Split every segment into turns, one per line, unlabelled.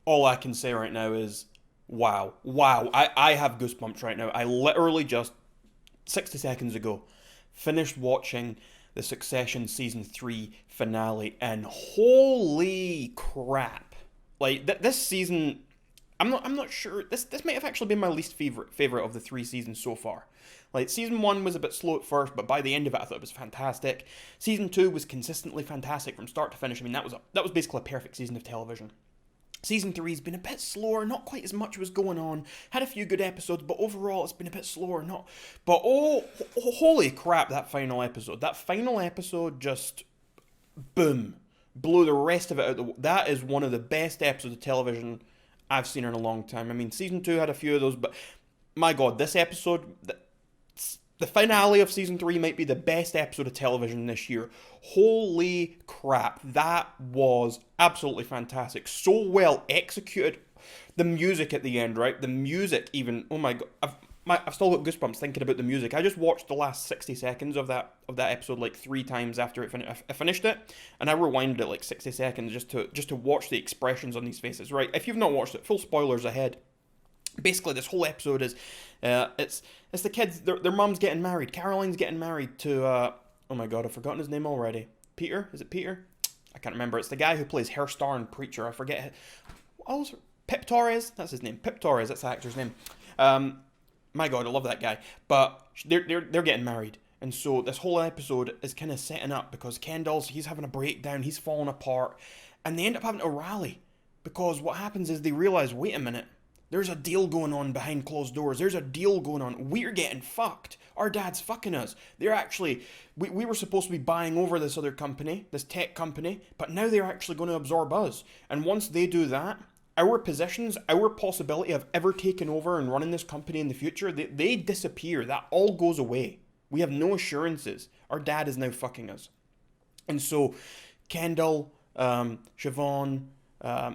all I can say right now is, wow, wow. I have goosebumps right now. I literally just 60 seconds ago finished watching the Succession season 3 finale, and holy crap. Like this season, I'm not sure. This might have actually been my least favorite of the 3 seasons so far. Like season 1 was a bit slow at first, but by the end of it I thought it was fantastic. Season 2 was consistently fantastic from start to finish. I mean, that was basically a perfect season of television. Season 3's been a bit slower, not quite as much was going on. Had a few good episodes, but overall it's been a bit slower. Not, but holy crap! That final episode. That final episode just boom blew the rest of it out. That is one of the best episodes of television I've seen in a long time. I mean, season 2 had a few of those, but my god, this episode, the finale of season 3 might be the best episode of television this year. Holy crap, that was absolutely fantastic. So well executed. The music at the end, right? The music, even, oh my god, I've still got goosebumps thinking about the music. I just watched the last 60 seconds of that episode like 3 times after I finished it, and I rewinded it like 60 seconds just to watch the expressions on these faces. Right? If you've not watched it, full spoilers ahead. Basically, this whole episode is it's the kids. Their mum's getting married. Caroline's getting married to oh my god, I've forgotten his name already. Peter? Is it Peter? I can't remember. It's the guy who plays Hair Star and Preacher. I forget. Oh, Pip Torres. That's his name. Pip Torres. That's the actor's name. My god, I love that guy. But they're getting married. And so this whole episode is kind of setting up because he's having a breakdown, he's falling apart, and they end up having to rally. Because what happens is they realize, wait a minute, there's a deal going on behind closed doors. There's a deal going on. We're getting fucked. Our dad's fucking us. They're actually, we were supposed to be buying over this other company, this tech company, but now they're actually going to absorb us. And once they do that, our positions, our possibility of ever taking over and running this company in the future, they disappear. That all goes away. We have no assurances. Our dad is now fucking us. And so Kendall, Siobhan,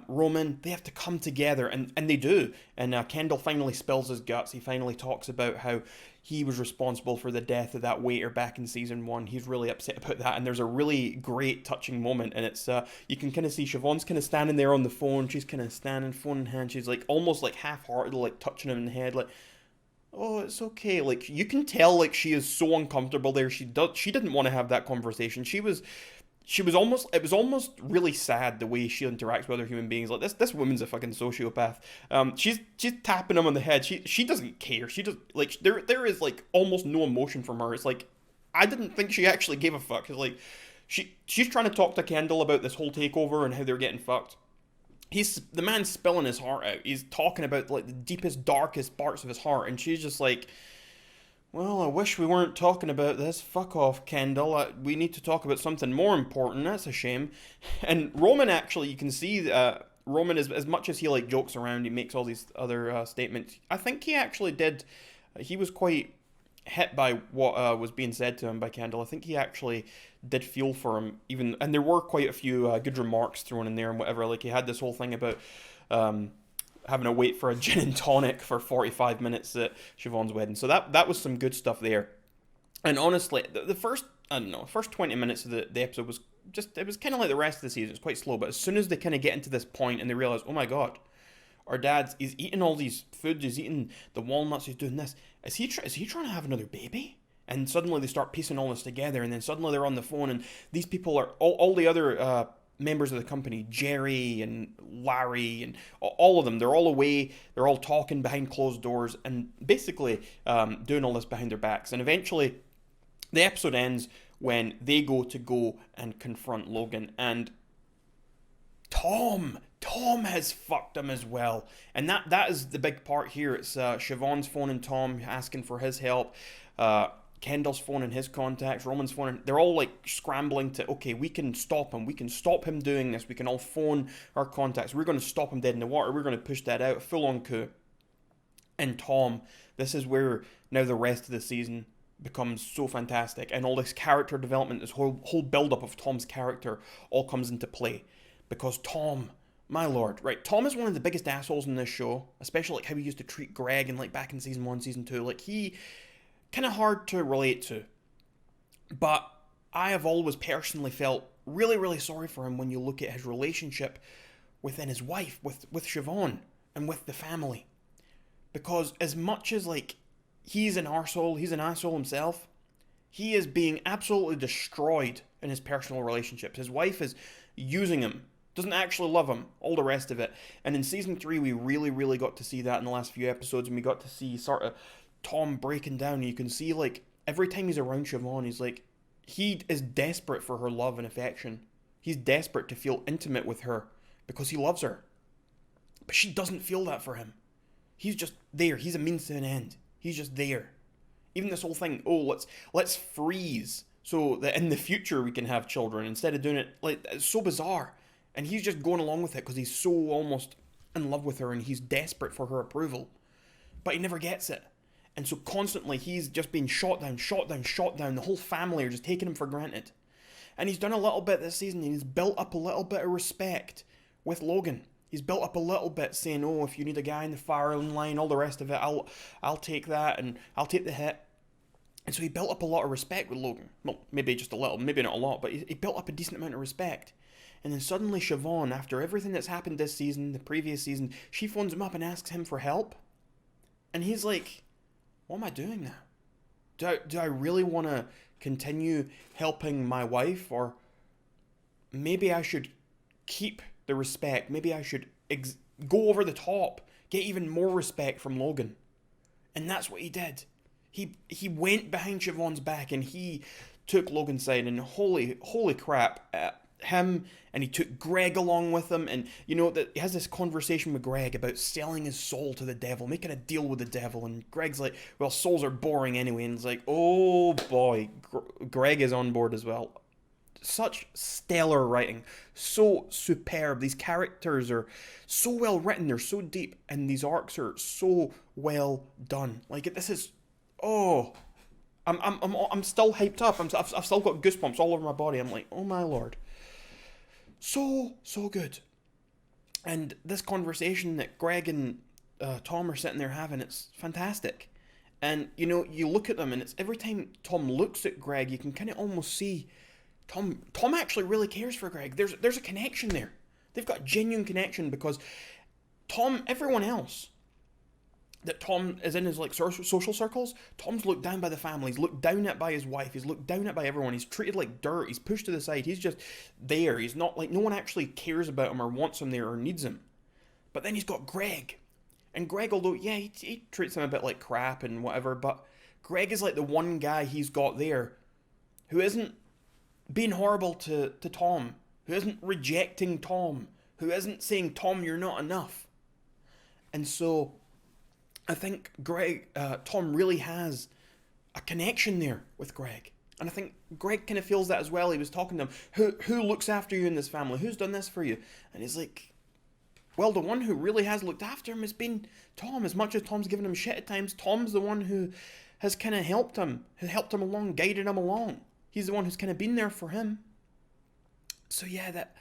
Roman, they have to come together, and they do. And Kendall finally spills his guts. He finally talks about how he was responsible for the death of that waiter back in season 1. He's really upset about that, and there's a really great, touching moment, and it's you can kind of see Siobhan's kind of standing there on the phone. She's kind of standing, phone in hand. She's like almost like half-hearted, like touching him in the head, like, oh, it's okay. Like you can tell, like she is so uncomfortable there. She didn't want to have that conversation. She was almost, it was almost really sad the way she interacts with other human beings. Like this woman's a fucking sociopath. She's tapping him on the head. She doesn't care. She just, like, there is like almost no emotion from her. It's like, I didn't think she actually gave a fuck. It's like she's trying to talk to Kendall about this whole takeover and how they're getting fucked. The man's spilling his heart out. He's talking about like the deepest, darkest parts of his heart, and she's just like, well, I wish we weren't talking about this. Fuck off, Kendall. We need to talk about something more important. That's a shame. And Roman, actually, you can see Roman, as much as he like jokes around, he makes all these other statements. I think he actually did. He was quite hit by what was being said to him by Kendall. I think he actually did feel for him, even, and there were quite a few good remarks thrown in there and whatever. Like he had this whole thing about having to wait for a gin and tonic for 45 minutes at Siobhan's wedding. So that was some good stuff there. And honestly, the first, I don't know, first 20 minutes of the episode was just, it was kind of like the rest of the season. It's quite slow. But as soon as they kind of get into this point and they realize, oh my God, our dad's, he's eating all these foods, he's eating the walnuts, he's doing this. Is he trying to have another baby? And suddenly they start piecing all this together, and then suddenly they're on the phone, and these people are, all the other members of the company, Jerry and Larry and all of them, they're all away, they're all talking behind closed doors and basically doing all this behind their backs. And eventually the episode ends when they go and confront Logan, and Tom has fucked him as well. And that is the big part here. It's Siobhan's phoning Tom, asking for his help. Kendall's phoning his contacts, Roman's phoning. They're all like scrambling to, okay, we can stop him. We can stop him doing this. We can all phone our contacts. We're going to stop him dead in the water. We're going to push that out. Full on coup. And Tom, this is where now the rest of the season becomes so fantastic. And all this character development, this whole build-up of Tom's character all comes into play. Because Tom, my lord, right? Tom is one of the biggest assholes in this show, especially like how he used to treat Greg and like back in season 1, season 2. Like he kind of hard to relate to. But I have always personally felt really, really sorry for him when you look at his relationship within his wife, with Siobhan, and with the family. Because as much as, like, he's an arsehole, he's an asshole himself, he is being absolutely destroyed in his personal relationships. His wife is using him, doesn't actually love him, all the rest of it. And in season 3, we really, really got to see that in the last few episodes, and we got to see sort of Tom breaking down. And you can see, like, every time he's around Siobhan, he's like, he is desperate for her love and affection. He's desperate to feel intimate with her because he loves her. But she doesn't feel that for him. He's just there. He's a means to an end. He's just there. Even this whole thing, oh, let's freeze so that in the future we can have children instead of doing it, like, it's so bizarre. And he's just going along with it because he's so almost in love with her and he's desperate for her approval. But he never gets it. And so constantly he's just being shot down, shot down, shot down. The whole family are just taking him for granted. And he's done a little bit this season, and he's built up a little bit of respect with Logan. He's built up a little bit, saying, oh, if you need a guy in the firing line, all the rest of it, I'll take that, and I'll take the hit. And so he built up a lot of respect with Logan. Well, maybe just a little, maybe not a lot, but he built up a decent amount of respect. And then suddenly Siobhan, after everything that's happened this season, the previous season, she phones him up and asks him for help. And he's like, what am I doing now? Do I really want to continue helping my wife? Or maybe I should keep the respect. Maybe I should go over the top, get even more respect from Logan. And that's what he did. He went behind Siobhan's back and he took Logan's side, and holy crap, him, and he took Greg along with him, and you know that he has this conversation with Greg about selling his soul to the devil, making a deal with the devil, and Greg's like, well, souls are boring anyway, and it's like, oh boy, Greg is on board as well. Such stellar writing, so superb. These characters are so well written, they're so deep, and these arcs are so well done. Like, this is, oh, I'm still hyped up. I've still got goosebumps all over my body. I'm like, oh my lord. So good. And this conversation that Greg and Tom are sitting there having, it's fantastic. And, you know, you look at them, and it's every time Tom looks at Greg, you can kind of almost see Tom actually really cares for Greg. There's a connection there. They've got a genuine connection because everyone else that Tom is in his, like, social circles, Tom's looked down by the family, he's looked down at by his wife, he's looked down at by everyone, he's treated like dirt, he's pushed to the side, he's just there, he's not, like, no one actually cares about him or wants him there or needs him. But then he's got Greg, and Greg, although, yeah, he treats him a bit like crap and whatever, but Greg is like the one guy he's got there who isn't being horrible to Tom, who isn't rejecting Tom, who isn't saying, Tom, you're not enough. And so I think Tom really has a connection there with Greg. And I think Greg kind of feels that as well. He was talking to him, who looks after you in this family? Who's done this for you? And he's like, well, the one who really has looked after him has been Tom. As much as Tom's given him shit at times, Tom's the one who has kind of helped him along, guided him along. He's the one who's kind of been there for him. So yeah, that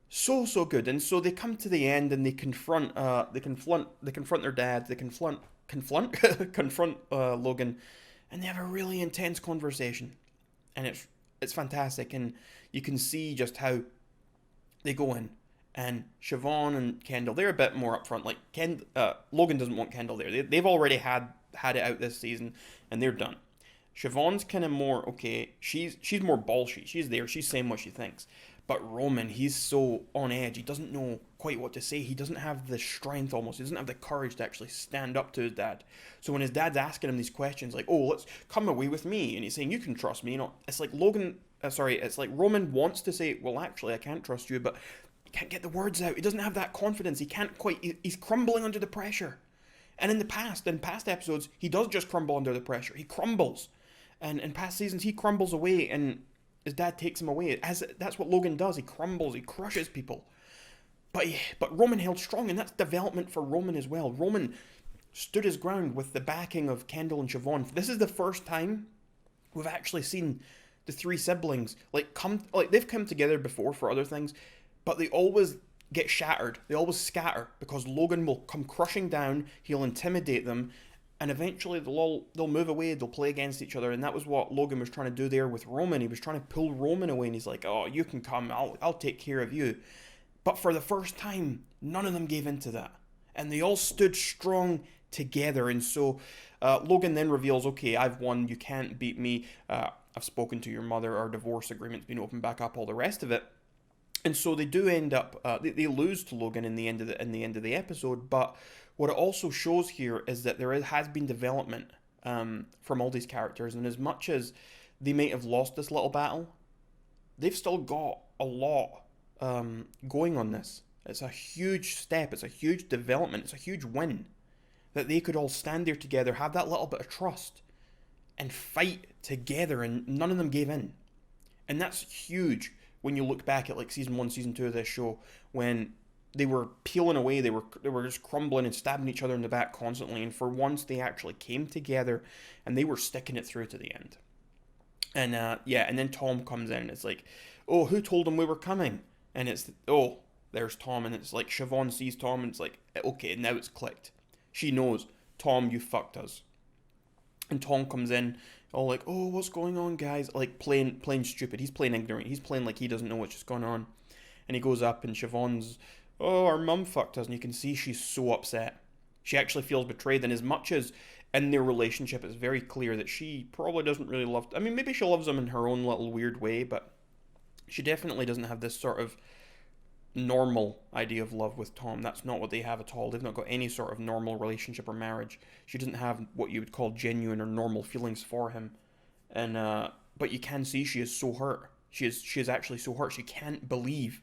so good. And so they come to the end and they confront their dad, they confront Logan, and they have a really intense conversation. And it's fantastic, and you can see just how they go in. And Siobhan and Kendall, they're a bit more upfront. Like, Logan doesn't want Kendall there. They've already had it out this season, and they're done. Siobhan's kind of more, okay, she's more ballsy. She's there, she's saying what she thinks. But Roman, he's so on edge. He doesn't know quite what to say. He doesn't have the strength almost. He doesn't have the courage to actually stand up to his dad. So when his dad's asking him these questions like, oh, let's come away with me, and he's saying, you can trust me. You know, it's like it's like Roman wants to say, well, actually, I can't trust you, but he can't get the words out. He doesn't have that confidence. He can't quite, he's crumbling under the pressure. And in past episodes, he does just crumble under the pressure. He crumbles. And in past seasons, he crumbles away, and his dad takes him away. That's what Logan does. He crumbles. He crushes people. But Roman held strong, and that's development for Roman as well. Roman stood his ground with the backing of Kendall and Siobhan. This is the first time we've actually seen the three siblings they've come together before for other things, but they always get shattered. They always scatter because Logan will come crushing down. He'll intimidate them. And eventually they'll move away, they'll play against each other, and that was what Logan was trying to do there with Roman. He was trying to pull Roman away, and he's like, oh, you can come, I'll take care of you. But for the first time, none of them gave in to that. And they all stood strong together. And so Logan then reveals, okay, I've won, you can't beat me, I've spoken to your mother, our divorce agreement's been opened back up, all the rest of it. And so they do end up, they lose to Logan in the end of the episode. But what it also shows here is that there has been development from all these characters, and as much as they may have lost this little battle, they've still got a lot going on this. It's a huge step. It's a huge development. It's a huge win that they could all stand there together, have that little bit of trust, and fight together, and none of them gave in. And that's huge when you look back at like season 1, season 2 of this show, when they were peeling away, they were just crumbling and stabbing each other in the back constantly, and for once they actually came together and they were sticking it through to the end. And and then Tom comes in and it's like, oh, who told him we were coming? And it's, oh, there's Tom, and it's like Siobhan sees Tom and it's like, okay, now it's clicked. She knows, Tom, you fucked us. And Tom comes in, all like, oh, what's going on, guys? Like, playing stupid. He's playing ignorant. He's playing like he doesn't know what's just going on. And he goes up and Siobhan's, oh, our mum fucked us. And you can see she's so upset. She actually feels betrayed. And as much as in their relationship, it's very clear that she probably doesn't really love... I mean, maybe she loves him in her own little weird way, but she definitely doesn't have this sort of normal idea of love with Tom. That's not what they have at all. They've not got any sort of normal relationship or marriage. She doesn't have what you would call genuine or normal feelings for him. And but you can see she is so hurt. She is actually so hurt. She can't believe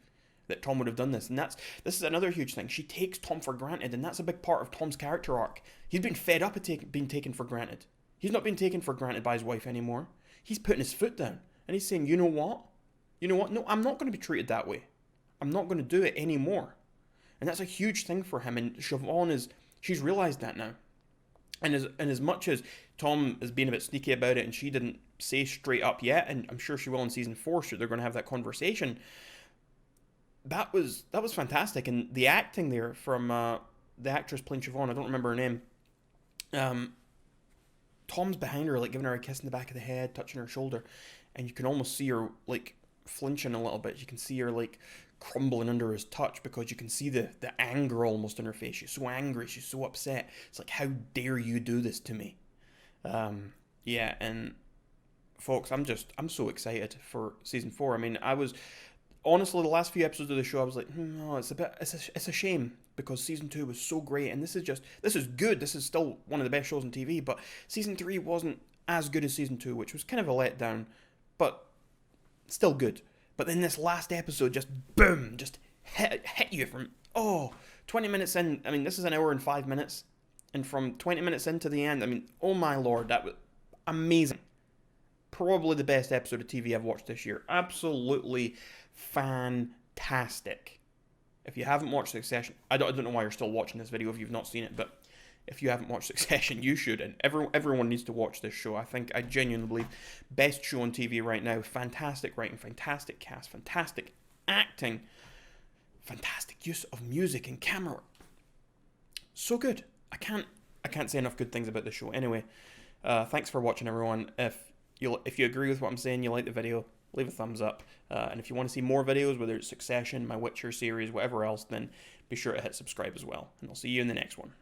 that Tom would have done this. And this is another huge thing. She takes Tom for granted, and that's a big part of Tom's character arc. He's been fed up at being taken for granted. He's not being taken for granted by his wife anymore. He's putting his foot down, and he's saying, you know what? You know what? No, I'm not going to be treated that way. I'm not going to do it anymore. And that's a huge thing for him. And Siobhan she's realised that now. And as much as Tom has been a bit sneaky about it and she didn't say straight up yet, and I'm sure she will in season 4, so they're going to have that conversation, that was fantastic. And the acting there from the actress playing Siobhan, I don't remember her name, Tom's behind her, like giving her a kiss in the back of the head, touching her shoulder, and you can almost see her like flinching a little bit. You can see her like crumbling under his touch, because you can see the anger almost in her face. She's so angry, she's so upset. It's like, how dare you do this to me? And folks, I'm so excited for season 4. I mean, I was honestly, the last few episodes of the show, I was like, it's a shame, because season 2 was so great, and this is good. This is still one of the best shows on TV, but season 3 wasn't as good as season 2, which was kind of a letdown, but still good. But then this last episode just, boom, just hit you from, 20 minutes in. I mean, this is an hour and 5 minutes. And from 20 minutes into the end, I mean, oh my lord, that was amazing. Probably the best episode of TV I've watched this year. Absolutely fantastic. If you haven't watched Succession, I don't know why you're still watching this video if you've not seen it, but if you haven't watched Succession, you should, and everyone needs to watch this show. I genuinely believe best show on TV right now. Fantastic writing, fantastic cast, fantastic acting, fantastic use of music and camera. So good. I can't say enough good things about this show. Anyway, thanks for watching, everyone. If you agree with what I'm saying, you like the video, leave a thumbs up. And if you want to see more videos, whether it's Succession, my Witcher series, whatever else, then be sure to hit subscribe as well. And I'll see you in the next one.